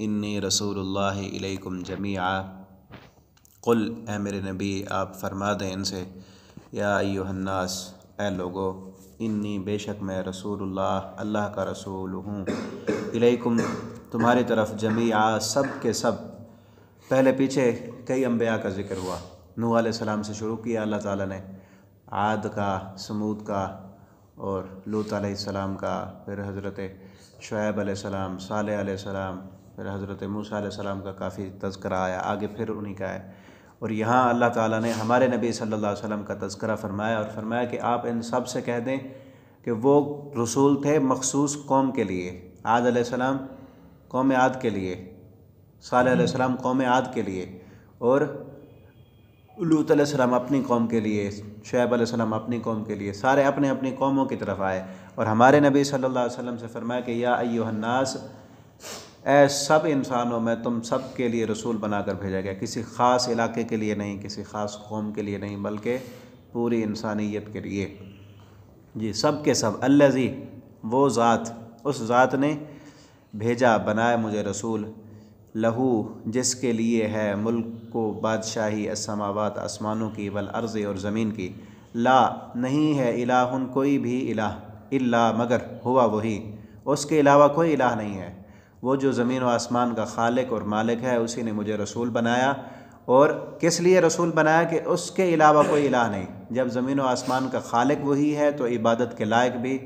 इन्नी रसूलुल्लाह इलैकुम जमीआ। कुल ए मेरे नबी आप फरमा दें इनसे, या अय्युहन्नास ए लोगो, इन्नी बेशक मैं रसूलुल्लाह अल्लाह का रसूल हूँ, इलैकुम तुम्हारी तरफ, जमीआ सब के सब। पहले पीछे कई अम्बिया का ज़िक्र हुआ। नूह अलैहिस्सलाम से शुरू किया अल्लाह ताला ने, आद का, समूद का और लूत अलैहिस्सलाम का, फिर हज़रत शुएब अलैहिस्सलाम, सालेह अलैहिस्सलाम, फिर हज़रत मूसा अलैहिस्सलाम का काफ़ी तज़किरा आया, आगे फिर उन्हीं का है। और यहाँ अल्लाह ताला ने हमारे नबी सल्लल्लाहु अलैहि वसल्लम का तज़किरा फरमाया और फरमाया कि आप इन सब से कह दें कि वो रसूल थे मखसूस कौम के लिए। आद अलैहिस्सलाम कौम आद के लिए, सालेह अलैहिस्सलाम कौम आद के लिए, और लूत अलैहिस्सलाम अपनी कौम के लिए, शुएब अलैहिस्सलाम अपनी कौम के लिए, सारे अपने अपनी कौमों की तरफ आए। और हमारे नबी सल्लल्लाहु अलैहि वसल्लम से फरमाया कि या अय्युहन्नास, ए सब इंसानों में तुम सब के लिए रसूल बनाकर भेजा गया। किसी ख़ास इलाके के लिए नहीं, किसी ख़ास कौम के लिए नहीं, बल्कि पूरी इंसानियत के लिए। जी, सब के सब। अल्लज़ी, वो ज़ात, उस ज़ात ने भेजा, बनाया मुझे रसूल, लहू, जिसके लिए है, मुल्क को बादशाही, अस्समावात आसमानों की, वल अर्ज़ और ज़मीन की, ला नहीं है, इलाहुन कोई भी इलाह, इल्ला मगर, हुआ वही, उसके अलावा कोई इलाह नहीं है। वो जो ज़मीन व आसमान का खालिक और मालिक है, उसी ने मुझे रसूल बनाया। और किस लिए रसूल बनाया? कि उसके अलावा कोई इलाह नहीं। जब ज़मीन व आसमान का खालिक वही है तो इबादत के लायक भी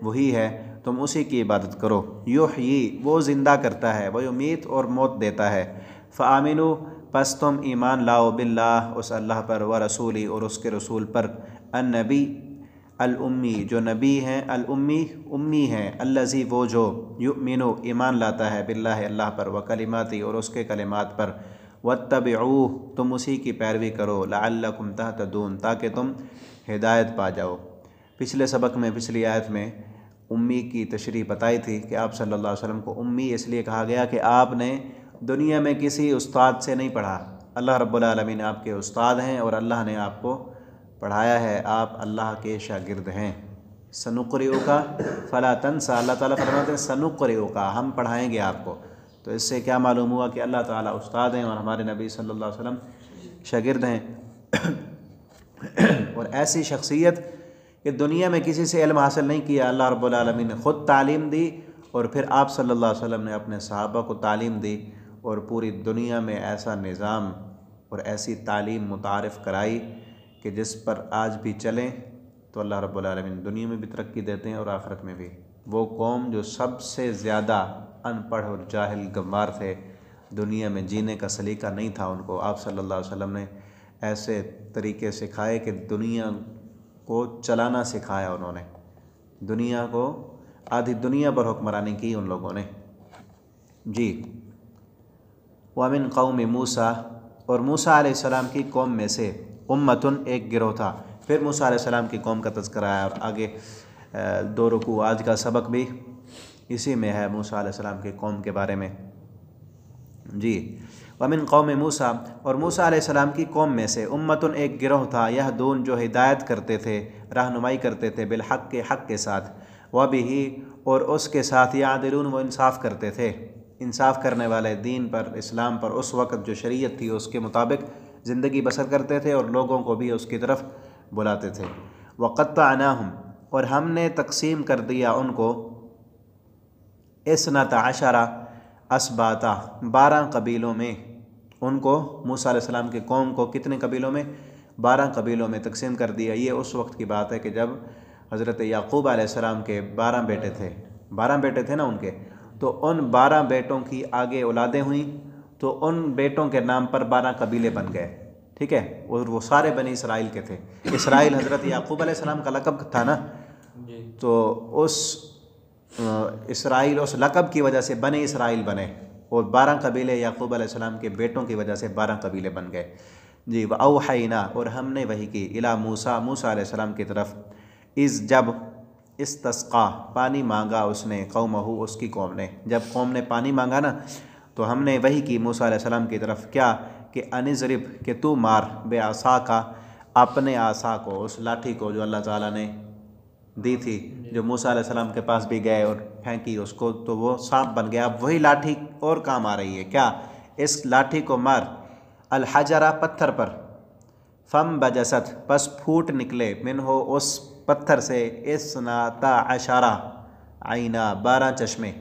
वही है, तुम उसी की इबादत करो। युहयी, वो ज़िंदा करता है, वो युमीत और मौत देता है। फ़आमिनु, पस तुम ईमान लाओ, बिल्लाह, उस अल्लाह पर, व रसूली, और उसके रसूल पर, अन्नबी, अल उम्मी, जो नबी हैं, अल उम्मी, उम्मी हैं, अल्लज़ी, वो जो, युमिनु, ईमान लाता है, बिल्लाह, अल्लाह पर, व कलिमाती, और उसके कलिमात पर, वत्तबिऊह, तुम उसी की पैरवी करो, लअल्लकुम तहतदून, ताकि तुम हिदायत पा जाओ। पिछले सबक में, पिछली आयत में उम्मी की तशरीह बताई थी कि आप सल्लल्लाहु अलैहि वसल्लम को उम्मी इसलिए कहा गया कि आपने दुनिया में किसी उस्ताद से नहीं पढ़ा। अल्लाह रब्बुल आलमीन आपके उस्ताद हैं और अल्लाह ने आपको पढ़ाया है, आप अल्लाह के शागिर्द हैं। सनुक़रिउका फ़ला तंसा, अल्लाह ताला फरमाते हैं सनुक़रिउका, हम पढ़ाएंगे आपको। तो इससे क्या मालूम हुआ कि अल्लाह ताला उस्ताद हैं और हमारे नबी सल्लल्लाहु अलैहि वसल्लम शागिर्द हैं। और ऐसी शख्सियत कि दुनिया में किसी से इल्म हासिल नहीं किया, अल्लाह रब्बुल आलमीन ने ख़ुद तालीम दी और फिर आप सल्लल्लाहु अलैहि वसल्लम ने अपने सहाबा को तालीम दी, और पूरी दुनिया में ऐसा निज़ाम और ऐसी तालीम मुतारिफ़ कराई कि जिस पर आज भी चलें तो अल्लाह रब्बुल आलमीन दुनिया में भी तरक्की देते हैं और आखिरत में भी। वो कौम जो सबसे ज़्यादा अनपढ़ और जाहिल गंवार थे, दुनिया में जीने का सलीका नहीं था उनको, आप सल्लल्लाहु अलैहि वसल्लम ने ऐसे तरीके सिखाए कि दुनिया को चलाना सिखाया उन्होंने। दुनिया को, आधी दुनिया पर हुक्मरानी की उन लोगों ने। जी, वमिन कौम मूसा, और मूसा अलैहिस्सलाम की कौम में से, उम्मतुन, एक गिरोह था। फिर मूसा अलैहिस्सलाम की कौम का तज़किरा आया और आगे 2 रुकू, आज का सबक भी इसी में है, मूसा अलैहिस्सलाम की कौम के बारे में। जी, वमिन कौम मूसा, और मूसा अलैहिस्सलाम की कौम में से, उम्मतुन, एक गिरोह था, यह दून, जो हिदायत करते थे, रहनुमाई करते थे, बिलहक़, के हक़ के साथ, व बिही, और उसके साथ, यादिलून, वो इंसाफ़ करते थे, इंसाफ़ करने वाले, दीन पर, इस्लाम पर, उस वक़्त जो शरीयत थी उसके मुताबिक ज़िंदगी बसर करते थे और लोगों को भी उसकी तरफ बुलाते थे। वक़त्तअनाहुम, और हमने तकसीम कर दिया उनको, इस्नता अशरा असबाता, 12 कबीलों में। उनको, मूसा अलैहिस्सलाम के कौम को कितने कबीलों में? 12 कबीलों में तकसीम कर दिया। ये उस वक्त की बात है कि जब हज़रत याक़ूब अलैहिस्सलाम के 12 बेटे थे, 12 बेटे थे ना उनके, तो उन 12 बेटों की आगे औलादें हुई, तो उन बेटों के नाम पर 12 कबीले बन गए। ठीक है, और वो सारे बनी इसराइल के थे। इसराइल हज़रत याक़ूब अलैहिस्सलाम का लक़ब था ना, तो उस इसराइल, उस लक़ब की वजह से बने इसराइल बने। और 12 कबीले याकूब अलैहिस्सलाम के बेटों की वजह से 12 कबीले बन गए जी। व औहैना, और हमने वही की, इला मूसा, मूसा अलैहिस्सलाम की तरफ, इस जब इस्तस्का, पानी मांगा उसने, कौमहू, उसकी कौम ने, जब कौम ने पानी मांगा ना तो हमने वही की मूसा अलैहिस्सलाम की तरफ, क्या कि अनिज़रिब, कि तू मार, बेआसा का, अपने आसा को, उस लाठी को जो अल्लाह ताला ने दी थी, जो मूसा अलैहिस्सलाम के पास भी गए और फेंकी उसको तो वो सांप बन गया। अब वही लाठी और काम आ रही है, क्या, इस लाठी को मार, अल हजरा, पत्थर पर, फम बजसत, बस फूट निकले, मिन हो, उस पत्थर से, इसनाता अशारा आईना, 12 चश्मे,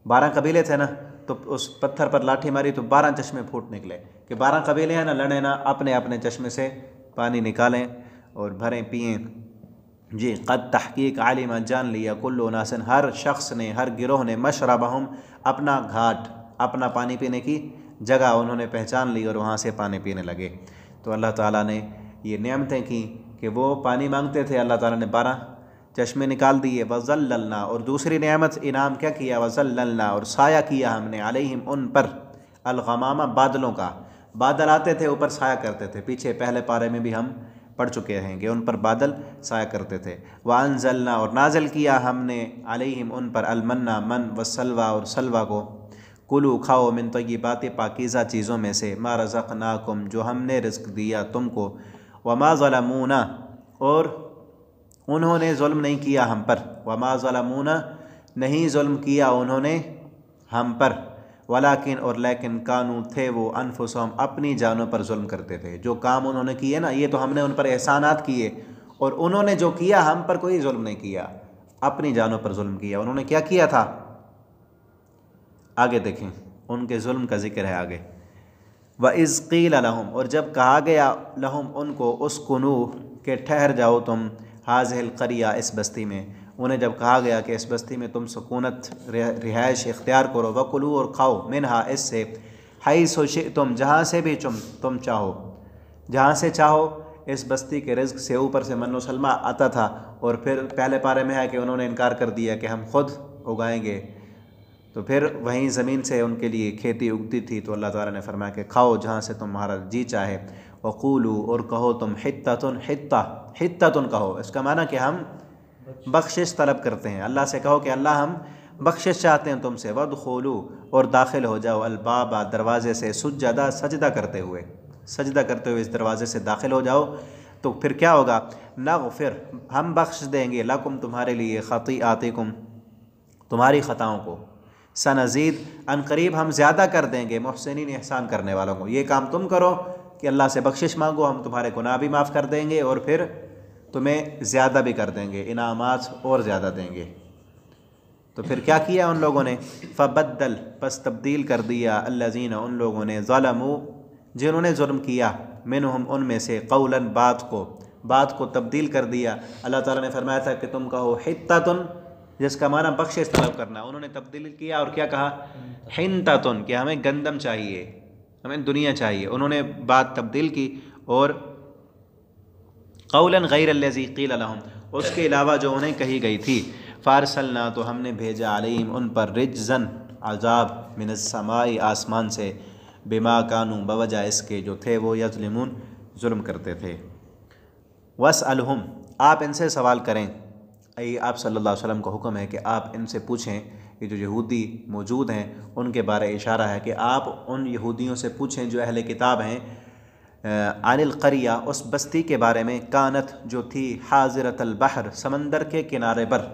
12 कबीले थे ना, तो उस पत्थर पर लाठी मारी तो 12 चश्मे फूट निकले, कि 12 कबीले हैं ना, लड़े ना, अपने अपने चश्मे से पानी निकालें और भरें पिएँ जी। क़द तहक़ीक़ आलिमा, जान लिया, कुल्लु नासन, हर शख्स ने, हर गिरोह ने, मशरबहुम, अपना घाट, अपना पानी पीने की जगह उन्होंने पहचान ली और वहाँ से पानी पीने लगे। तो अल्लाह ताला ने ये नेमतें की कि वो पानी मांगते थे, अल्लाह ताला ने 12 चश्मे निकाल दिए। वज़ल्ललना, और दूसरी नेमत इनाम क्या किया, वज़ल्ललना, और साया किया हमने, अलैहिम, उन पर, अलगमामा, बादलों का, बादल आते थे ऊपर साया करते थे, पीछे पहले पारे में भी हम पढ़ चुके हैं कि उन पर बादल साया करते थे। वअंज़लना, और नाज़िल किया हमने, अलैहिम, उन पर, अलमन्ना, मन, वसलवा, और सलवा को, कुलू, खाओ, मिन तय्यिबात, पाकीज़ा चीज़ों में से, मा रज़क़नाकुम, जो हमने रिज़्क़ दिया तुमको, वमा ज़लमूना, और उन्होंने जुल्म नहीं किया हम पर, वमा ज़लमूना, नहीं जुल्म किया उन्होंने हम पर, वलाकिन, और लेकिन, कानू, थे वो, अनफुसहुम, अपनी जानों पर जुल्म करते थे। जो काम उन्होंने किए ना, ये तो हमने उन पर एहसानात किए, और उन्होंने जो किया हम पर कोई जुल्म नहीं किया, अपनी जानों पर जुल्म किया। उन्होंने क्या किया था, आगे देखें, उनके जुल्म का जिक्र है आगे। व इज़ क़ील लहुम, और जब कहा गया, लहुम, उनको, उसकुनू, के ठहर जाओ तुम, हाज़िहिल क़रिया, इस बस्ती में, उन्हें जब कहा गया कि इस बस्ती में तुम सुकूनत रिहाइश इख्तियार करो, वकुलू, और खाओ, मिनहा, इससे, हैसु शिअ्तुम, जहाँ से भी तुम चाहो, जहाँ से चाहो, इस बस्ती के रिज़्क़ से, ऊपर से मन्नो सलमा आता था। और फिर पहले पारे में है कि उन्होंने इनकार कर दिया कि हम खुद उगाएंगे, तो फिर वहीं ज़मीन से उनके लिए खेती उगती थी, तो अल्लाह ताला ने फरमाया कि खाओ जहाँ से तुम्हारा जी चाहे। वक़ूलू, और कहो तुम, हित्ततुन, हित्ततुन कहो, इसका माना कि हम बख्शिश तलब करते हैं, अल्लाह से कहो कि अल्लाह हम बख्शिश चाहते हैं तुमसे। वदखुलू, और दाखिल हो जाओ, अलबाबा, दरवाज़े से, सुज्जदा, सजदा करते हुए, सजदा करते हुए इस दरवाज़े से दाखिल हो जाओ, तो फिर क्या होगा, नग़फिर, हम बख्श देंगे, लकुम, तुम्हारे लिए, ख़तीआतिकुम, तुम्हारी ख़ताओं को, सनज़ीद, अनकरीब हम ज़्यादा कर देंगे, मुहसिनीन, एहसान करने वालों को। ये काम तुम करो कि अल्लाह से बख्शिश मांगो, हम तुम्हारे गुनाह भी माफ़ कर देंगे और फिर तुम्हें ज़्यादा भी कर देंगे, इनामात और ज़्यादा देंगे। तो फिर क्या किया उन लोगों ने, फ़बद्दल, बस तब्दील कर दिया, अल्लज़ीना, उन लोगों ने, ज़लमू, जिन्होंने जुल्म किया, मिनहुम, उनमें से, क़ौलन, बात को तब्दील कर दिया। अल्लाह ताला ने फरमाया था कि तुम कहो हित्ततुन, जिसका माना बख्शिश तलब करना, उन्होंने तब्दील किया और क्या कहा, हिंततुन, कि हमें गंदम चाहिए, हमें दुनिया चाहिए। उन्होंने बात तब्दील की और क़ौलन गैरल्लज़ी क़ील लहुम, उसके अलावा जो उन्हें कही गई थी। फ़ारसलना, तो हमने भेजा, अलैहिम, उन पर, रिज्ज़न, अज़ाब, मिनस्समाई, आसमान से, बिमा कानू, बवजह इसके जो थे वो, यज़लिमून, जुल्म करते थे। वस्अलहुम, आप इनसे सवाल करें, आप सल्लल्लाहु अलैहि वसल्लम का हुक्म है कि आप इनसे पूछें, कि जो यहूदी मौजूद हैं उनके बारे इशारा है कि आप उन यहूदियों से पूछें जो अहले किताब हैं, अनिल क़रिया, उस बस्ती के बारे में, कानत, जो थी, हाज़िरतल बहर, समंदर के किनारे पर।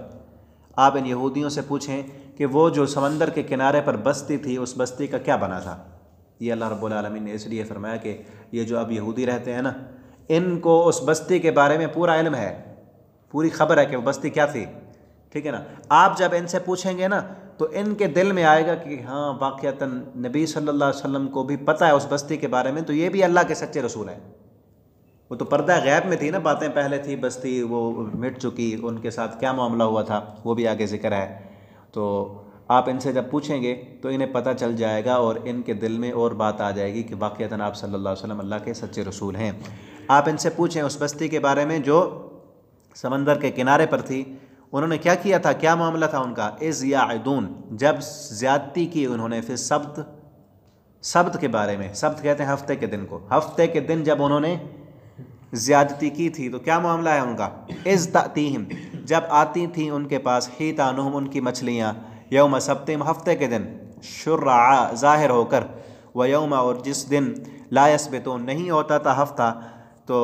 आप इन यहूदियों से पूछें कि वो जो समंदर के किनारे पर बस्ती थी, उस बस्ती का क्या बना था। ये अल्लाह रब्बुल आलमीन ने इसलिए फरमाया कि ये जो अब यहूदी रहते हैं ना, इनको उस बस्ती के बारे में पूरा इल्म है, पूरी खबर है कि वो बस्ती क्या थी, ठीक है ना। आप जब इनसे पूछेंगे ना तो इनके दिल में आएगा कि हाँ, वाक़अतन नबी सल्लल्लाहु अलैहि वसल्लम को भी पता है उस बस्ती के बारे में, तो ये भी अल्लाह के सच्चे रसूल हैं। वो तो पर्दा गैब में थी ना, बातें पहले थी, बस्ती वो मिट चुकी, उनके साथ क्या मामला हुआ था वो भी आगे जिक्र है। तो आप इनसे जब पूछेंगे तो इन्हें पता चल जाएगा और इनके दिल में और बात आ जाएगी कि वाक़अतन आप सल्लल्लाहु अलैहि वसल्लम अल्लाह के सच्चे रसूल हैं। आप इनसे पूछें उस बस्ती के बारे में जो समंदर के किनारे पर थी, उन्होंने क्या किया था, क्या मामला था उनका, इज़ याइदून, जब ज़्यादती की उन्होंने फिर सब्त के बारे में, सब्त कहते हैं हफ्ते के दिन को, हफ्ते के दिन जब उन्होंने ज़्यादती की थी तो क्या मामला है उनका, इज़ तातीहिम, जब आती थी उनके पास, हितानुहुम, उनकी मछलियाँ, यौम सब्तिम, हफ्ते के दिन, शुर्रा, ज़ाहिर होकर, व यौम, और जिस दिन, ला यस्बितून, नहीं होता था हफ्ता, तो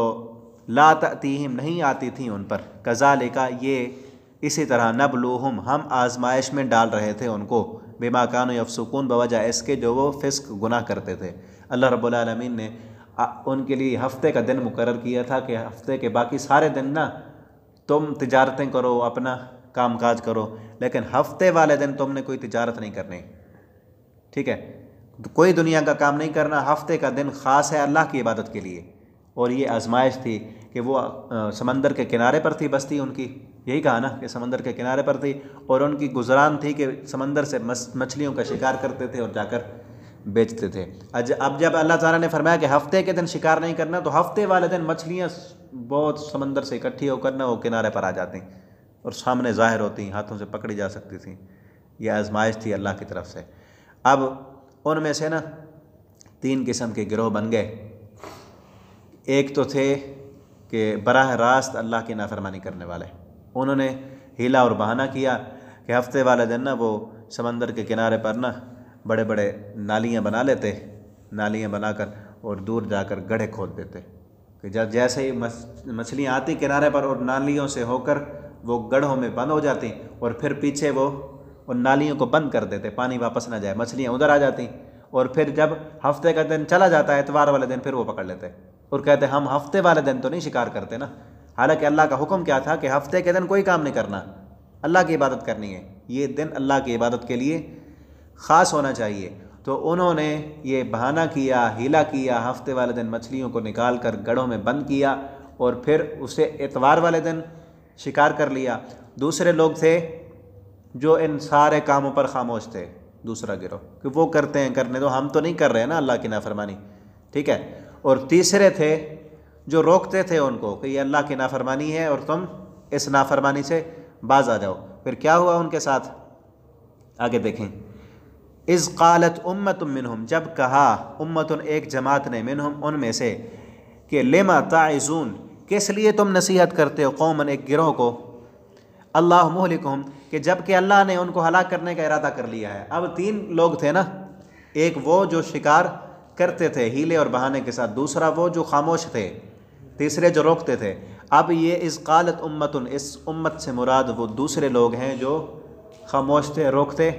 ला तातीहिम, नहीं आती थी उन पर, कज़ालिका, ये इसी तरह, नबलूहुम, हम आजमाइश में डाल रहे थे उनको, बिमा कानू यफसुकून, बवजह इसके जो वो फिस्क गुनाह करते थे। अल्लाह रब्बुल आलमीन ने उनके लिए हफ्ते का दिन मुकर्रर किया था कि हफ्ते के बाकी सारे दिन ना तुम तिजारतें करो, अपना काम काज करो, लेकिन हफ्ते वाले दिन तुमने कोई तिजारत नहीं करनी, ठीक है, तो कोई दुनिया का काम नहीं करना, हफ्ते का दिन ख़ास है अल्लाह की इबादत के लिए। और ये आजमाइश थी कि वो समंदर के किनारे पर थी बस्ती उनकी, यही कहा ना कि समंदर के किनारे पर थी, और उनकी गुजरान थी कि समंदर से मछलियों का शिकार करते थे और जाकर बेचते थे। अब जब अल्लाह ताला ने फरमाया कि हफ्ते के दिन शिकार नहीं करना, तो हफ्ते वाले दिन मछलियाँ बहुत समंदर से इकट्ठी होकर ना वो किनारे पर आ जाती और सामने ज़ाहिर होती, हाथों से पकड़ी जा सकती थी। यह आजमाइश थी अल्लाह की तरफ से। अब उनमें से ना 3 किस्म के गिरोह बन गए। एक तो थे कि बराह रास्त अल्लाह की नाफरमानी करने वाले, उन्होंने हीला और बहाना किया कि हफ्ते वाले दिन ना वो समंदर के किनारे पर ना बड़े बड़े नालियाँ बना लेते, नालियाँ बनाकर और दूर जाकर गड्ढे खोद देते कि जब जैसे ही मछलियाँ आती किनारे पर और नालियों से होकर वो गड्ढों में बंद हो जाती, और फिर पीछे वो उन नालियों को बंद कर देते, पानी वापस ना जाए, मछलियाँ उधर आ जाती, और फिर जब हफ्ते का दिन चला जाता है, इतवार वाले दिन, फिर वो पकड़ लेते और कहते हम हफ्ते वाले दिन तो नहीं शिकार करते ना। हालांकि अल्लाह का हुक्म क्या था कि हफ्ते के दिन कोई काम नहीं करना, अल्लाह की इबादत करनी है, ये दिन अल्लाह की इबादत के लिए ख़ास होना चाहिए। तो उन्होंने ये बहाना किया, हीला किया, हफ्ते वाले दिन मछलियों को निकाल कर गढ़ों में बंद किया और फिर उसे इतवार वाले दिन शिकार कर लिया। दूसरे लोग थे जो इन सारे कामों पर खामोश थे, दूसरा गिरोह कि वो करते हैं, करने दो, हम तो नहीं कर रहे हैं ना अल्लाह की नाफरमानी, ठीक है। और तीसरे थे जो रोकते थे उनको कि ये अल्लाह की नाफरमानी है और तुम इस नाफरमानी से बाज आ जाओ। फिर क्या हुआ उनके साथ, आगे देखें। इज़ क़ालत उम्मतुम मिनहुम, जब कहा उम्मतुन, एक जमात ने, मिनहुम, उनमें से, कि लिमा ताइज़ून, किस लिए तुम नसीहत करते हो, कौमन, एक गिरोह को, अल्लाह मुहलिकुहुम, कि जबकि अल्लाह ने उनको हलाक करने का इरादा कर लिया है। अब 3 लोग थे ना, एक वो जो शिकार करते थे हीले और बहाने के साथ, दूसरा वो जो खामोश थे, तीसरे जो रोकते थे। अब ये इस क़ालत उम्मतुन, इस उम्मत से मुराद वो दूसरे लोग हैं जो खामोश थे, रोकते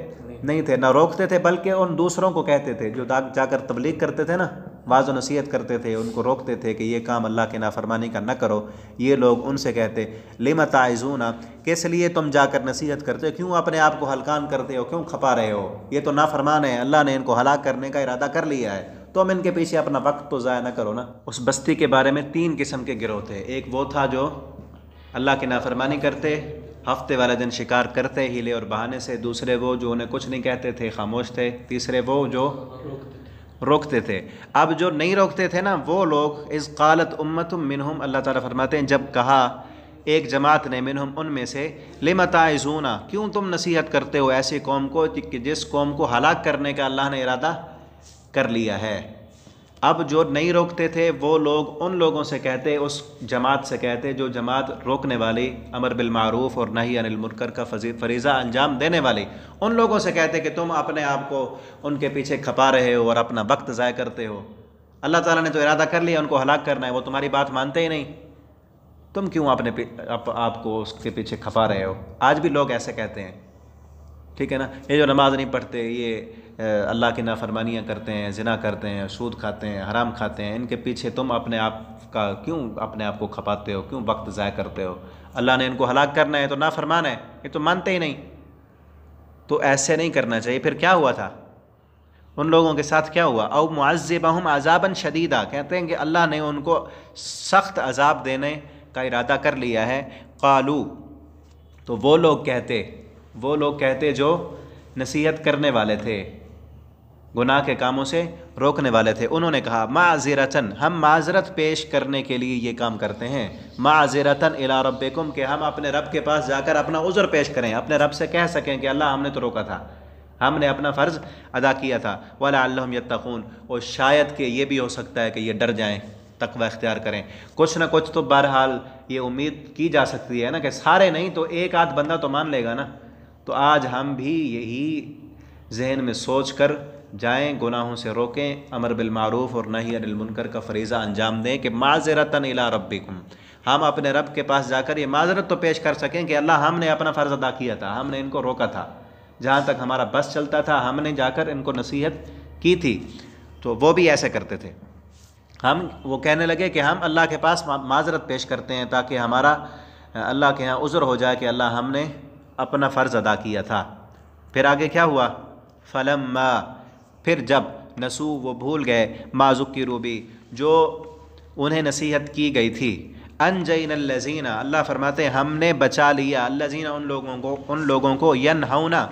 नहीं थे, ना रोकते थे, बल्कि उन दूसरों को कहते थे जो जाकर तबलीग करते थे ना, वाज़ नसीहत करते थे, उनको रोकते थे कि ये काम अल्लाह के नाफरमानी का न करो। ये लोग उनसे कहते, लिमा ताइज़ूना, किस लिए तुम जाकर नसीहत करते हो, क्यों अपने आप को हलकान करते हो, क्यों खपा रहे हो, ये तो नाफरमान है, अल्लाह ने इनको हलाक करने का इरादा कर लिया है, तुम इनके पीछे अपना वक्त तो ज़ाया ना करो ना। उस बस्ती के बारे में 3 किस्म के गिरोह थे। एक वो था जो अल्लाह की नाफरमानी करते, हफ्ते वाले दिन शिकार करते हीले और बहाने से, दूसरे वो जो उन्हें कुछ नहीं कहते थे, खामोश थे, तीसरे वो जो रोकते थे। अब जो नहीं रोकते थे ना वो लोग, इज़ क़ालत उम्मतुम मिनहुम, अल्लाह ताला फरमाते हैं जब कहा एक जमात ने, मिनहुम, उनमें से, लिमा ताइज़ूना, क्यों तुम नसीहत करते हो ऐसी कौम को कि जिस कौम को हलाक करने का अल्लाह ने इरादा कर लिया है। अब जो नहीं रोकते थे वो लोग उन लोगों से कहते, उस जमात से कहते जो जमात रोकने वाली, अमर बिल मारूफ और नही अनिल मुनकर का फरीज़ा अंजाम देने वाली, उन लोगों से कहते कि तुम अपने आप को उनके पीछे खपा रहे हो और अपना वक्त ज़ाय करते हो, अल्लाह ताला ने तो इरादा कर लिया उनको हलाक करना है, वो तुम्हारी बात मानते ही नहीं, तुम क्यों अपने आपको उसके पीछे खपा रहे हो। आज भी लोग ऐसे कहते हैं, ठीक है ना। ये जो नमाज नहीं पढ़ते, ये अल्लाह की नाफरमानियाँ करते हैं, ज़िना करते हैं, सूद खाते हैं, हराम खाते हैं, इनके पीछे तुम अपने आप का क्यों अपने आप को खपाते हो, क्यों वक्त ज़ाय करते हो, अल्लाह ने इनको हलाक करना है तो नाफरमान है, ये तो मानते ही नहीं। तो ऐसे नहीं करना चाहिए। फिर क्या हुआ था उन लोगों के साथ, क्या हुआ, औ मुअज़्ज़िबहुम अज़ाबन शदीदा, कहते हैं कि अल्लाह ने उनको सख्त अज़ाब देने का इरादा कर लिया है। क़ालू, तो वो लोग कहते जो नसीहत करने वाले थे, गुनाह के कामों से रोकने वाले थे। उन्होंने कहा माज़िरतन, हम माजरत पेश करने के लिए ये काम करते हैं, माज़िरतन इला रब्बिकुम, कि हम अपने रब के पास जाकर अपना उज़्र पेश करें, अपने रब से कह सकें कि अल्लाह हमने तो रोका था, हमने अपना फ़र्ज़ अदा किया था, वलअल्लहुम यत्तक़ून, और शायद कि ये भी हो सकता है कि ये डर जाएँ, तक़वा इख्तियार करें। कुछ ना कुछ तो बहरहाल ये उम्मीद की जा सकती है ना कि सारे नहीं तो एक आध बंदा तो मान लेगा ना। तो आज हम भी यही जहन में सोच कर जाएँ, गुनाहों से रोकें, अमर बिल मारूफ़ और नही अनिल मुनकर का फ़रीज़ा अंजाम दें कि माज़िरतन इला रब्बिकुम, हम अपने रब के पास जाकर ये माजरत तो पेश कर सकें कि अल्लाह हमने अपना फ़र्ज़ अदा किया था, हमने इनको रोका था, जहाँ तक हमारा बस चलता था हमने जाकर इनको नसीहत की थी। तो वो भी ऐसे करते थे। वो कहने लगे कि हम अल्लाह के पास माजरत पेश करते हैं ताकि हमारा अल्लाह के यहाँ उज़्र हो जाए कि अल्लाह हमने अपना फ़र्ज़ अदा किया था। फिर आगे क्या हुआ, फलम्मा, फिर जब नसू, वो भूल गए, माज़ुक्की रूबी, जो उन्हें नसीहत की गई थी, अनजैन अल्लज़ीना, अल्लाह फरमाते हैं हमने बचा लिया, अल्लज़ीना, उन लोगों को यनहौना,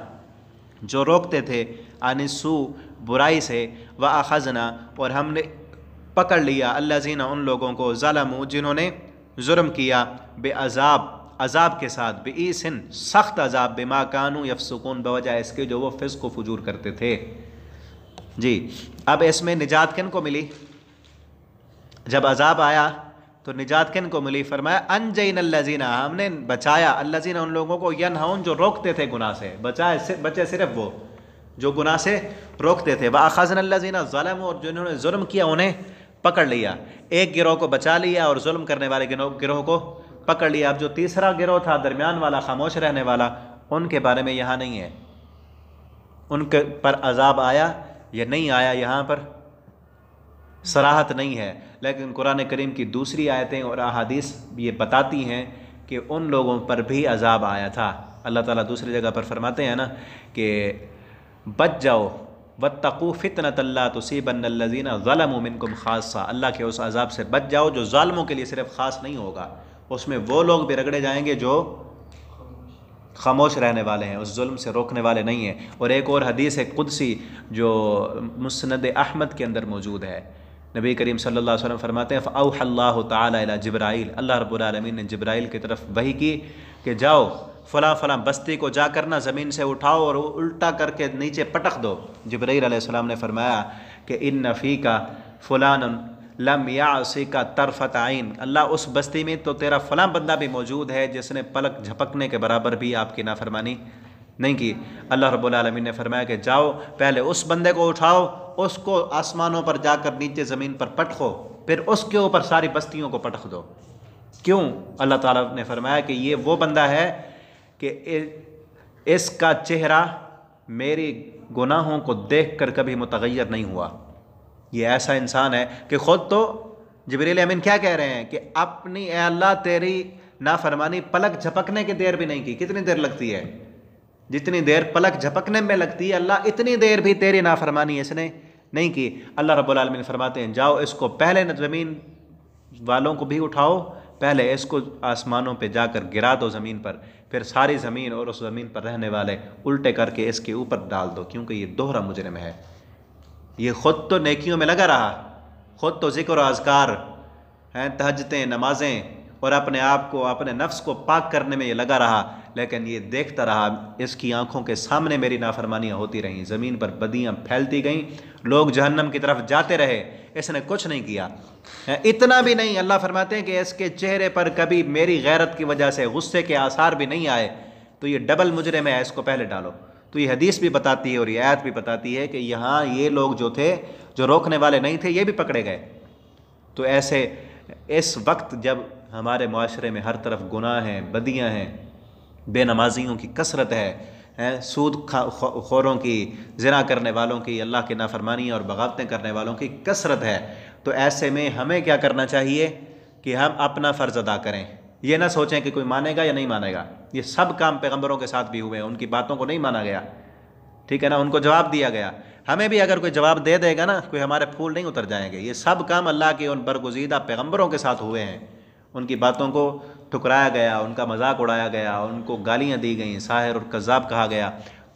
जो रोकते थे, अनिस्सू, बुराई से, व अख़ज़ना, और हमने पकड़ लिया, अल्लज़ीना, उन लोगों को, ज़लमू, जिन्होंने जुर्म किया, बेअज़ाब, अज़ाब के साथ, बेईसिन, सख्त अज़ाब, बिमा कानू यफ़सुकून, बवजह इसके जो वो फ़िस्क़ व फ़ुजूर करते थे। जी, अब इसमें निजात किन को मिली? जब अज़ाब आया तो निजात किन को मिली? फरमाया अनजैन अल्लज़ीना, हमने बचाया, अल्लज़ीना, उन लोगों को, यनहौन, जो रोकते थे गुनाह से, बचे सिर्फ वो जो गुनाह से रोकते थे, व अख़ज़ना अल्लज़ीना ज़लमू, और जिन्होंने जुल्म किया उन्हें पकड़ लिया। एक गिरोह को बचा लिया और जुल्म करने वाले गिरोह को पकड़ लिया। अब जो तीसरा गिरोह था, दरमियान वाला, खामोश रहने वाला, उनके बारे में यहाँ नहीं है। उनके पर अज़ाब आया या नहीं आया, यहाँ पर सराहत नहीं है, लेकिन कुरान करीम की दूसरी आयतें और अहादीस ये बताती हैं कि उन लोगों पर भी अज़ाब आया था। अल्लाह ताला दूसरी जगह पर फरमाते हैं ना कि बच जाओ, वत्तक़ू फ़ितनतन ला तुसीबन्नल्लज़ीना ज़लमू मिनकुम ख़ास्सा, अल्लाह के उस अज़ाब से बच जाओ जो ज़ालिमों के लिए सिर्फ ख़ास नहीं होगा, उसमें वो लोग भी रगड़े जाएंगे जो खामोश रहने वाले हैं, उस जुल्म से रोकने वाले नहीं हैं। और एक और हदीस है कुदसी जो मुस्नद अहमद के अंदर मौजूद है, नबी करीम सल्लल्लाहु अलैहि वसल्लम फरमाते हैं फ़अौहल्लाहु तआला इला जिब्राइल, अल्लाह रब्बुल आलमीन ने जिब्राइल की तरफ वही की कि जाओ फ़लाँ फ़लाँ बस्ती को जा कर ना ज़मीन से उठाओ और उल्टा करके नीचे पटक दो। जिब्राइल अलैहिस्सलाम ने फरमाया कि इन्न फ़ीका फ़ुलानन लम यासिका तरफ़त आइन, अल्लाह उस बस्ती में तो तेरा फ़लाँ बंदा भी मौजूद है जिसने पलक झपकने के बराबर भी आपकी नाफरमानी नहीं की। अल्लाह रब्बुल आलमीन ने फरमाया कि जाओ पहले उस बंदे को उठाओ, उसको आसमानों पर जाकर नीचे ज़मीन पर पटको, फिर उसके ऊपर सारी बस्तियों को पटक दो। क्यों? अल्लाह ताला ने फरमाया कि ये वो बंदा है कि इसका चेहरा मेरी गुनाहों को देख कर कभी मुतग़य्यर नहीं हुआ। ये ऐसा इंसान है कि ख़ुद तो जिब्रील अमीन क्या कह रहे हैं कि अपनी ए अल्लाह तेरी नाफरमानी पलक झपकने की देर भी नहीं की। कितनी देर लगती है? जितनी देर पलक झपकने में लगती है, अल्लाह इतनी देर भी तेरी नाफरमानी इसने नहीं की। अल्लाह रब्बुल आलमीन फरमाते हैं जाओ इसको पहले ज़मीन वालों को भी उठाओ, पहले इसको आसमानों पे जाकर गिरा दो ज़मीन पर, फिर सारी ज़मीन और उस ज़मीन पर रहने वाले उल्टे करके इसके ऊपर डाल दो, क्योंकि ये दोहरा मुजरिम है। ये ख़ुद तो नेकियों में लगा रहा, ख़ुद तो ज़िक्र और अज़कार हैं, तहज्जुदें, नमाज़ें और अपने आप को, अपने नफ्स को पाक करने में ये लगा रहा, लेकिन ये देखता रहा इसकी आंखों के सामने मेरी नाफरमानियाँ होती रहीं, ज़मीन पर बदियाँ फैलती गईं, लोग जहन्नम की तरफ जाते रहे, इसने कुछ नहीं किया। इतना भी नहीं, अल्लाह फरमाते हैं कि इसके चेहरे पर कभी मेरी गैरत की वजह से गुस्से के आसार भी नहीं आए, तो ये डबल मुजरिम है, इसको पहले डालो। तो ये हदीस भी बताती है और ये आयत भी बताती है कि यहाँ ये लोग जो थे, जो रोकने वाले नहीं थे, ये भी पकड़े गए। तो ऐसे इस वक्त जब हमारे माशरे में हर तरफ गुनाह हैं, बदियाँ हैं, बेनमाजियों की कसरत है, सूद खोरों की, ज़िना करने वालों की, अल्लाह की नाफरमानी और बगावतें करने वालों की कसरत है, तो ऐसे में हमें क्या करना चाहिए कि हम अपना फ़र्ज़ अदा करें। ये ना सोचें कि कोई मानेगा या नहीं मानेगा। ये सब काम पैगंबरों के साथ भी हुए हैं, उनकी बातों को नहीं माना गया, ठीक है ना, उनको जवाब दिया गया। हमें भी अगर कोई जवाब दे देगा ना, कोई हमारे फूल नहीं उतर जाएंगे। ये सब काम अल्लाह के उन बरगुज़ीदा पैगंबरों के साथ हुए हैं, उनकी बातों को ठुकराया गया, उनका मजाक उड़ाया गया, उनको गालियाँ दी गई, साहिर और कज़्ज़ाब कहा गया।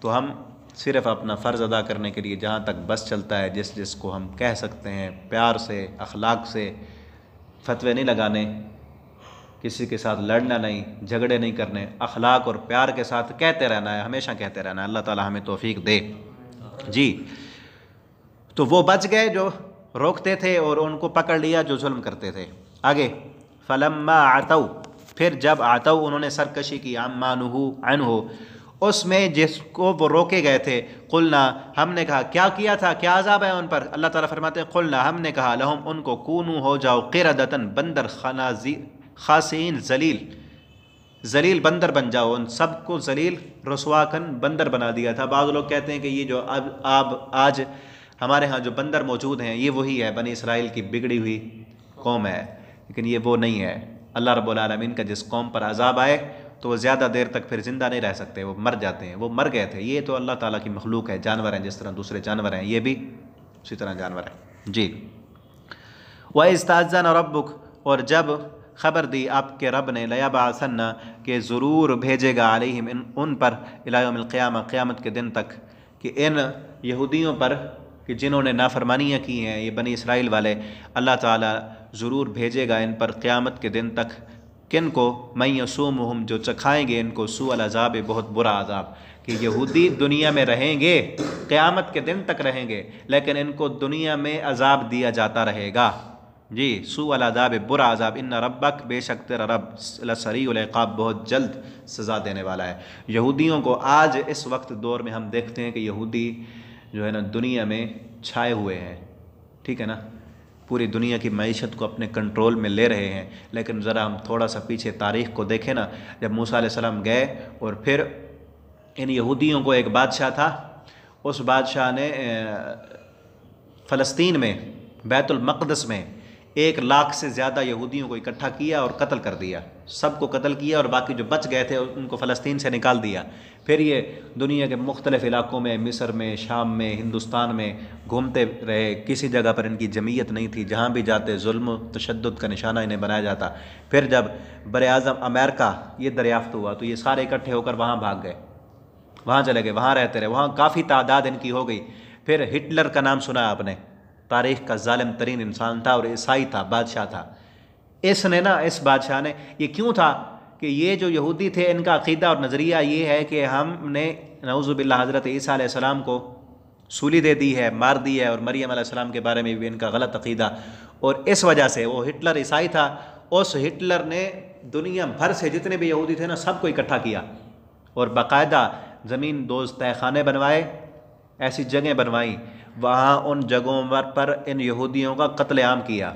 तो हम सिर्फ़ अपना फ़र्ज़ अदा करने के लिए जहाँ तक बस चलता है, जिस जिसको हम कह सकते हैं प्यार से, अखलाक से, फतवे नहीं लगाने, किसी के साथ लड़ना नहीं, झगड़े नहीं करने, अखलाक और प्यार के साथ कहते रहना है, हमेशा कहते रहना है। अल्लाह ताला हमें तौफीक दे जी। तो वो बच गए जो रोकते थे और उनको पकड़ लिया जो जुल्म करते थे। आगे फलम्मा आतऊ, फिर जब आतऊ उन्होंने सरकशी की, अम्मानुहु अन्हु, उसमें जिसको वो रोके गए थे, कुलना हमने कहा, क्या किया था, क्या अज़ाब है उन पर। अल्लाह ताला फरमाते हैं कुलना हमने कहा, लहुम उनको, कूनू हो जाओ, क़िरदतन बंदर, खासीन जलील बंदर बन जाओ, उन सबको जलील रसवाकन बंदर बना दिया था। बाज़ लोग कहते हैं कि ये जो अब आज हमारे यहाँ जो बंदर मौजूद हैं ये वही है, बनी इसराइल की बिगड़ी हुई कौम है, लेकिन ये वो नहीं है। अल्लाह रब्बुल आलमीन का जिस कौम पर अज़ाब आए तो वो ज़्यादा देर तक फिर ज़िंदा नहीं रह सकते, वो मर जाते हैं। वो मर गए थे। ये तो अल्लाह ताला की मखलूक है, जानवर हैं, जिस तरह दूसरे जानवर हैं, ये भी उसी तरह जानवर हैं जी। व इस्ताज़न रब्बुक, और जब ख़बर दी आपके रब ने, लयबअसन्ना, के ज़रूर भेजेगा, अलैहिम उन पर, इला यौमिल क़ियामा, क़यामत के दिन तक, कि इन यहूदियों पर कि जिन्होंने नाफरमानियाँ की हैं, ये बनी इसराइल वाले, अल्लाह ताला ज़रूर भेजेगा इन पर क़यामत के दिन तक। किन को, मैं यसूमुहुम, जो चखाएँगे इनको, सूअल अज़ाब, बहुत बुरा अज़ाब। कि यहूदी दुनिया में रहेंगे, क़यामत के दिन तक रहेंगे, लेकिन इनको दुनिया में अज़ाब दिया जाता रहेगा जी। सूअल अज़ाब, बुरा अज़ाब। इन्ना रब्बक, बेशक तेरा रब, लसरीउल इक़ाब, बहुत जल्द सज़ा देने वाला है। यहूदियों को आज इस वक्त दौर में हम देखते हैं कि यहूदी जो है ना दुनिया में छाए हुए हैं, ठीक है ना, पूरी दुनिया की मईशत को अपने कंट्रोल में ले रहे हैं। लेकिन ज़रा हम थोड़ा सा पीछे तारीख़ को देखें ना, जब मूसा अलैहिस्सलाम गए और फिर इन यहूदियों को एक बादशाह था, उस बादशाह ने फ़लस्तीन में बैतुल मक़दस में 1 लाख से ज़्यादा यहूदियों को इकट्ठा किया और कत्ल कर दिया, सबको कत्ल किया, और बाकी जो बच गए थे उनको फ़लस्तीन से निकाल दिया। फिर ये दुनिया के मुख्तलिफ़ इलाक़ों में, मिस्र में, शाम में, हिंदुस्तान में घूमते रहे। किसी जगह पर इनकी जमीयत नहीं थी, जहाँ भी जाते जुल्म तशद्दुद का निशाना इन्हें बनाया जाता। फिर जब बर-ए-आज़म अमेरिका ये दरियाफ़्त हुआ तो ये सारे इकट्ठे होकर वहाँ भाग गए, वहाँ चले गए, वहाँ रहते रहे, वहाँ काफ़ी तादाद इनकी हो गई। फिर हिटलर का नाम सुना आपने, तारीख़ का ज़ालिम तरीन इंसान था और ईसाई था, बादशाह था। इसने ना, इस बादशाह ने, ये क्यों था कि ये जो यहूदी थे इनका अक़ीदा और नज़रिया ये है कि हमने नऊज़ुबिल्लाह हज़रत ईसा अलैहिस्सलाम को सूली दे दी है, मार दी है, और मरियम अलैहिस्सलाम के बारे में भी इनका गलत अक़ीदा, और इस वजह से वो हिटलर ईसाई था। उस हिटलर ने दुनिया भर से जितने भी यहूदी थे ना सबको इकट्ठा किया और बाकायदा ज़मीन दोज़ तहखाने बनवाए, ऐसी जगह बनवाई, वहाँ उन जगहों पर इन यहूदियों का कत्लेआम किया,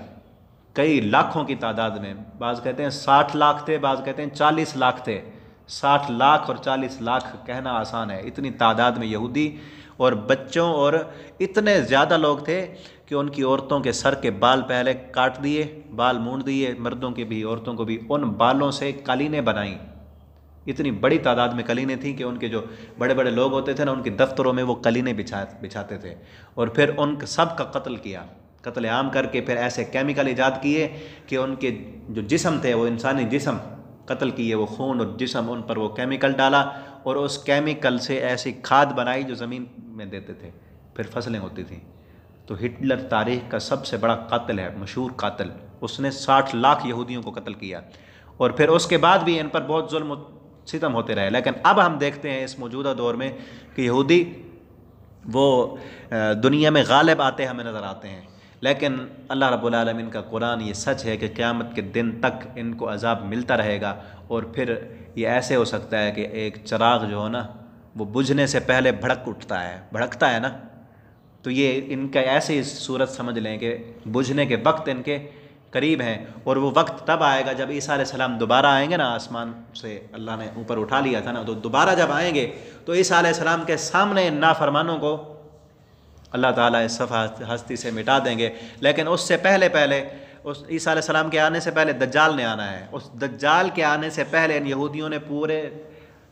कई लाखों की तादाद में। बाज़ कहते हैं 60 लाख थे, बाज़ कहते हैं 40 लाख थे। 60 लाख और 40 लाख कहना आसान है, इतनी तादाद में यहूदी और बच्चों, और इतने ज़्यादा लोग थे कि उनकी औरतों के सर के बाल पहले काट दिए, बाल मूंड दिए, मर्दों के भी औरतों को भी, उन बालों से कालीनें बनाई। इतनी बड़ी तादाद में कलीनें थी कि उनके जो बड़े बड़े लोग होते थे ना, उनके दफ्तरों में वो कलीनें बिछाते थे, और फिर उन सब का कत्ल किया, कत्लेआम करके फिर ऐसे केमिकल ईजाद किए कि उनके जो जिस्म थे, वो इंसानी जिस्म कत्ल किए, वो खून और जिस्म, उन पर वो केमिकल डाला, और उस केमिकल से ऐसी खाद बनाई जो ज़मीन में देते थे, फिर फसलें होती थी। तो हिटलर तारीख़ का सबसे बड़ा कातिल है, मशहूर कातिल। उसने 60 लाख यहूदियों को कत्ल किया, और फिर उसके बाद भी इन पर बहुत जुल्म सितम होते रहे। लेकिन अब हम देखते हैं इस मौजूदा दौर में कि यहूदी वो दुनिया में गालिब आते हमें नज़र आते हैं। लेकिन अल्लाह रब्बुल आलमीन का कुरान ये सच है कि क़यामत के दिन तक इनको अज़ाब मिलता रहेगा, और फिर ये ऐसे हो सकता है कि एक चिराग जो है ना वो बुझने से पहले भड़कता है ना, तो ये इनका ऐसे ही सूरत समझ लें कि बुझने के वक्त इनके करीब हैं। और वो वक्त तब आएगा जब ईसा अलैहिस्सलाम दोबारा आएंगे ना, आसमान से अल्लाह ने ऊपर उठा लिया था ना, तो दोबारा जब आएंगे तो ईसा अलैहिस्सलाम के सामने नाफरमानों को अल्लाह ताला इस सफ़ा हस्ती से मिटा देंगे। लेकिन उससे पहले उस ईसा अलैहिस्सलाम के आने से पहले दज्जाल ने आना है। उस दज्जाल के आने से पहले इन यहूदियों ने पूरे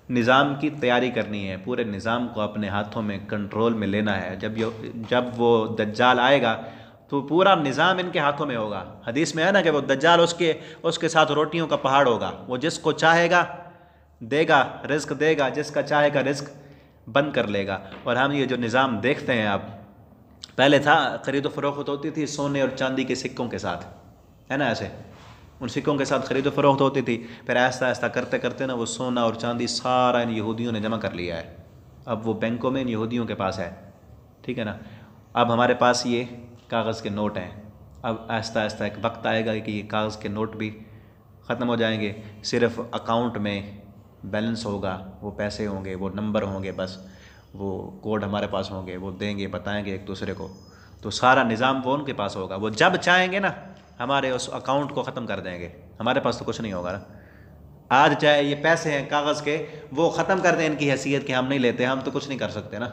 निज़ाम की तैयारी करनी है, पूरे निज़ाम को अपने हाथों में कंट्रोल में लेना है। जब वो दज्जाल आएगा तो पूरा निज़ाम इनके हाथों में होगा। हदीस में है ना कि वो दज्जाल उसके साथ रोटियों का पहाड़ होगा, वो जिसको चाहेगा देगा, रिज़्क देगा, जिसका चाहेगा रिज़्क बंद कर लेगा। और हम ये जो निज़ाम देखते हैं, आप पहले था ख़रीदो फ़रोख्त होती थी सोने और चांदी के सिक्कों के साथ, है ना, ऐसे उन सिक्कों के साथ ख़रीदो फ़रोख्त होती थी। फिर ऐसा ऐसा करते करते ना वो सोना और चांदी सारा इन यहूदियों ने जमा कर लिया है। अब वो बैंकों में इन यहूदियों के पास है, ठीक है ना। अब हमारे पास ये कागज़ के नोट हैं। अब आहिस्ता आहिस्ता एक वक्त आएगा कि ये कागज़ के नोट भी ख़त्म हो जाएंगे। सिर्फ़ अकाउंट में बैलेंस होगा, वो पैसे होंगे, वो नंबर होंगे, बस वो कोड हमारे पास होंगे, वो देंगे, बताएंगे एक दूसरे को। तो सारा निज़ाम वो उनके पास होगा। वो जब चाहेंगे ना हमारे उस अकाउंट को ख़त्म कर देंगे। हमारे पास तो कुछ नहीं होगा ना। आज चाहे ये पैसे हैं कागज़ के, वो ख़त्म कर दें इनकी हैसियत कि हम नहीं लेते, हम तो कुछ नहीं कर सकते ना।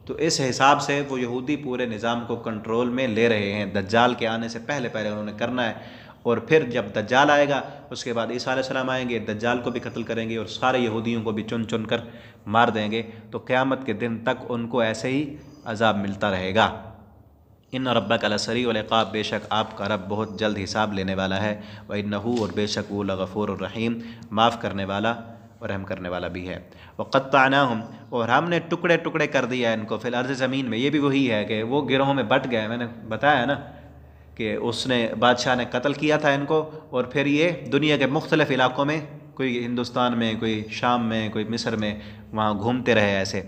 तो इस हिसाब से वो यहूदी पूरे निज़ाम को कंट्रोल में ले रहे हैं। दज्जाल के आने से पहले पहले उन्होंने करना है। और फिर जब दज्जाल आएगा उसके बाद ईसा अलैहिस्सलाम आएंगे, दज्जाल को भी कत्ल करेंगे और सारे यहूदियों को भी चुन चुन कर मार देंगे। तो क़यामत के दिन तक उनको ऐसे ही अज़ाब मिलता रहेगा। इन रब्बक लसरीउल इक़ाब, बेशक आपका रब बहुत जल्द हिसाब लेने वाला है। व इन्नहू, और बेशक वो लगफ़ूरुर रहीम, माफ़ करने वाला और रहम करने वाला भी है। व क़त्तअनाहुम, और हमने टुकड़े टुकड़े कर दिया इनको फिल अर्ज़, ज़मीन में। ये भी वही है कि वो गिरोहों में बट गए। मैंने बताया ना कि उसने बादशाह ने कत्ल किया था इनको, और फिर ये दुनिया के मुख्तलिफ़ इलाक़ों में, कोई हिंदुस्तान में, कोई शाम में, कोई मिस्र में, वहाँ घूमते रहे ऐसे।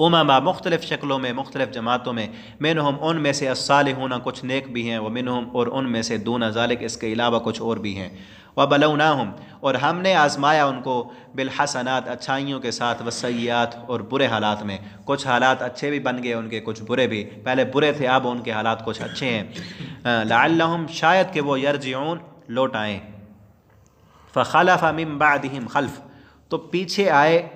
उमामा, मुख्तलिफ़ शक्लों में, मुख्तलिफ़ जमातों में। मिनहुम, उनमें से अस्सालिहून, कुछ नेक भी हैं। व मिनहुम, और उनमें से दून ज़ालिक, इसके अलावा कुछ और भी हैं। व बलौनाहुम, और हमने आज़माया उनको बिलहसनात, अच्छाइयों के साथ, वसय्यात, और बुरे हालात में। कुछ हालात अच्छे भी बन गए उनके, कुछ बुरे भी। पहले बुरे थे, अब उनके हालात कुछ अच्छे हैं। लअल्लहुम, शायद कि वो यरजिऊन, लौट आएँ। फ़खलफ़ मिन बादिहिम खल्फ़, तो पीछे आए,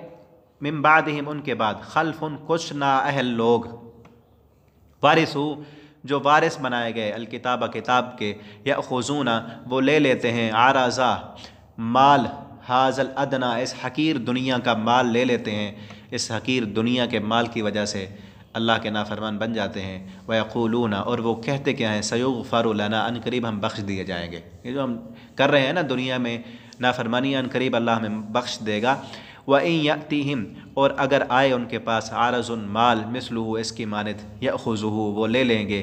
मिन बादिहिम, उनके बाद, खल्फ़ुन, कुछ नाअहल लोग, वारिसू, जो वारिस बनाए गए, अलकिताब, किताब के, यअख़ुज़ूना, वो ले लेते हैं, आराज़ा, माल, हाज़ल अदना, इस हकीर दुनिया का माल ले लेते हैं। इस हकीर दुनिया के माल की वजह से अल्लाह के नाफरमान बन जाते हैं। वयक़ूलूना, और वो कहते क्या हैं, सयुग़फ़रु लना, अनकरीब हम बख्श दिए जाएंगे। ये जो हम कर रहे हैं ना दुनिया में नाफरमानी, अनकरीब अल्लाह हमें बख्श देगा। व इन यअतीहिम, और अगर आए उनके पास, आरज़ुन, माल, मिसलुहु, इसकी मानित, यअख़ुज़ुहु, वो ले लेंगे।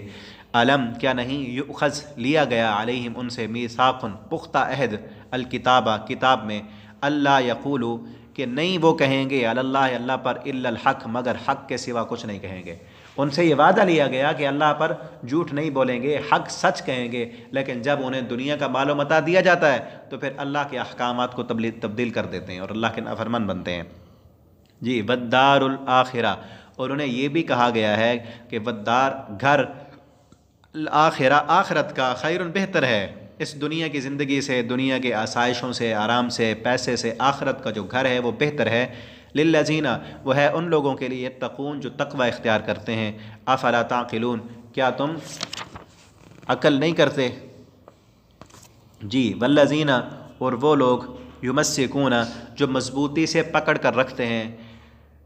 अलम, क्या नहीं, युख़ज़, लिया गया, अलैहिम, उनसे, मीसाक़ुन, पुख्ता अहद, अलकिताबा, किताब में, अल्ला यक़ूलू, कि नहीं वो कहेंगे, अलल्लाह, अल्लाह पर, इल्लल हक़, मगर हक़ के सिवा कुछ नहीं कहेंगे। उनसे ये वादा लिया गया कि अल्लाह पर झूठ नहीं बोलेंगे, हक़ सच कहेंगे। लेकिन जब उन्हें दुनिया का मालो मता दिया जाता है तो फिर अल्लाह के अहकामात को तब्दील कर देते हैं और अल्लाह के नाफरमान बनते हैं। जी, वद्दारुल आखिरा, और उन्हें ये भी कहा गया है कि वद्दार, घर, आखिरा, आखिरत का, खैरुन, बेहतर है इस दुनिया की ज़िंदगी से, दुनिया के आसाइशों से, आराम से, पैसे से। आखिरत का जो घर है वो बेहतर है। लिल्लज़ीना, वो है उन लोगों के लिए, यत्तक़ून, जो तक़वा इख्तियार करते हैं। अफ़ला ताक़िलून, क्या तुम अकल नहीं करते। जी, वल्लज़ीना, और वो लोग, युमस्सिकूना, जो मज़बूती से पकड़ कर रखते हैं,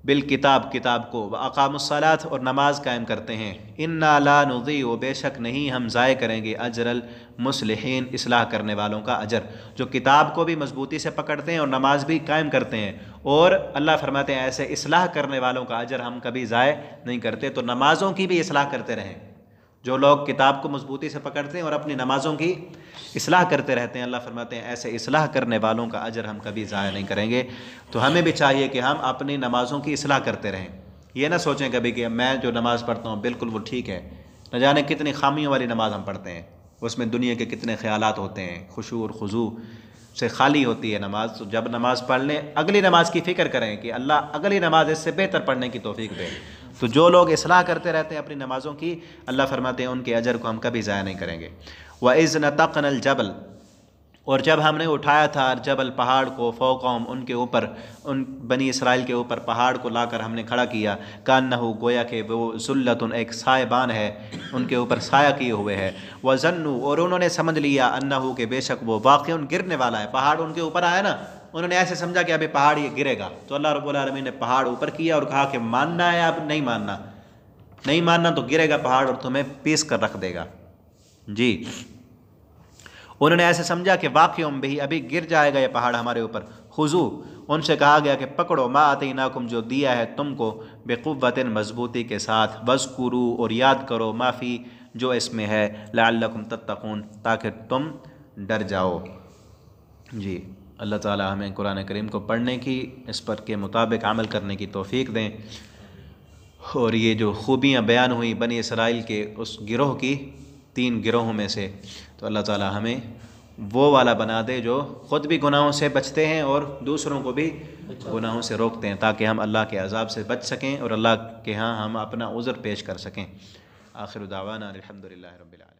बिल किताब, किताब को, व अक़ामुस्सलात, और नमाज कायम करते हैं। इन्ना ला नुज़ीउ, बेशक नहीं हम ज़ाय करेंगे, अजरल मुस्लिहीन, इस्लाह करने वालों का अजर। जो किताब को भी मजबूती से पकड़ते हैं और नमाज भी कायम करते हैं, और अल्लाह फरमाते हैं ऐसे इस्लाह करने वालों का अजर हम कभी ज़ाय नहीं करते। तो नमाज़ों की भी इस्लाह करते रहें। जो लोग किताब को मजबूती से पकड़ते हैं और अपनी नमाज़ों की इस्लाह करते रहते हैं, अल्लाह फरमाते हैं ऐसे इस्लाह करने वालों का अजर हम कभी ज़ाया नहीं करेंगे। तो हमें भी चाहिए कि हम अपनी नमाज़ों की इस्लाह करते रहें। ये ना सोचें कभी कि मैं जो नमाज़ पढ़ता हूँ बिल्कुल वो ठीक है। न जाने कितनी खामियों वाली नमाज़ हम पढ़ते हैं, उसमें दुनिया के कितने ख़यालात होते हैं, खुशू और खुजू से खाली होती है नमाज। तो जब नमाज़ पढ़ लें, अगली नमाज की फ़िक्र करें कि अल्लाह अगली नमाज इससे बेहतर पढ़ने की तौफीक दे। तो जो लोग इस्लाह करते रहते हैं अपनी नमाज़ों की, अल्लाह फरमाते हैं उनके अजर को हम कभी ज़ाया नहीं करेंगे। व इज़ नतक़नल जबल, और जब हमने उठाया था जबल, पहाड़ को, फ़ौक़हुम, उनके ऊपर, उन बनी इसराइल के ऊपर पहाड़ को लाकर हमने खड़ा किया, कान्नहु, गोया के वो ज़ुल्लतुन, एक सायबान है, उनके ऊपर साया किए हुए है। व ज़न्नु, और उन्होंने समझ लिया, अन्नहु, के बेशक वो वाक़िउन, गिरने वाला है। पहाड़ उनके ऊपर आया ना, उन्होंने ऐसे समझा कि अभी पहाड़ ये गिरेगा। तो अल्लाह रब्बुल आलमीन ने पहाड़ ऊपर किया और कहा कि मानना है, अब नहीं मानना, नहीं मानना तो गिरेगा पहाड़ और तुम्हें पीस कर रख देगा। जी, उन्होंने ऐसे समझा कि वाक़िउम बिही, अभी गिर जाएगा ये पहाड़ हमारे ऊपर। खुज़ू, उनसे कहा गया कि पकड़ो मा आतैनाकुम, जो दिया है तुमको, बेक़ुव्वतिन, मजबूती के साथ, वज़कुरू, और याद करो, माफ़ी, जो इसमें है, लअल्लकुम तत्तक़ून, ताकि तुम डर जाओ। जी, अल्लाह ताला हमें कुरान करीम को पढ़ने की, इस पर के मुताबिक अमल करने की तौफ़ीक दें, और ये जो खूबियाँ बयान हुई बनी इसराइल के उस गिरोह की, 3 गिरोहों में से, तो अल्लाह ताला हमें वो वाला बना दे जो ख़ुद भी गुनाहों से बचते हैं और दूसरों को भी गुनाहों से रोकते हैं, ताकि हम अल्लाह के अज़ाब से बच सकें और अल्लाह के यहाँ हम अपना उज़्र पेश कर सकें। आखिर दावाना अल्हम्दुलिल्लाहि रब्बिल आलमीन।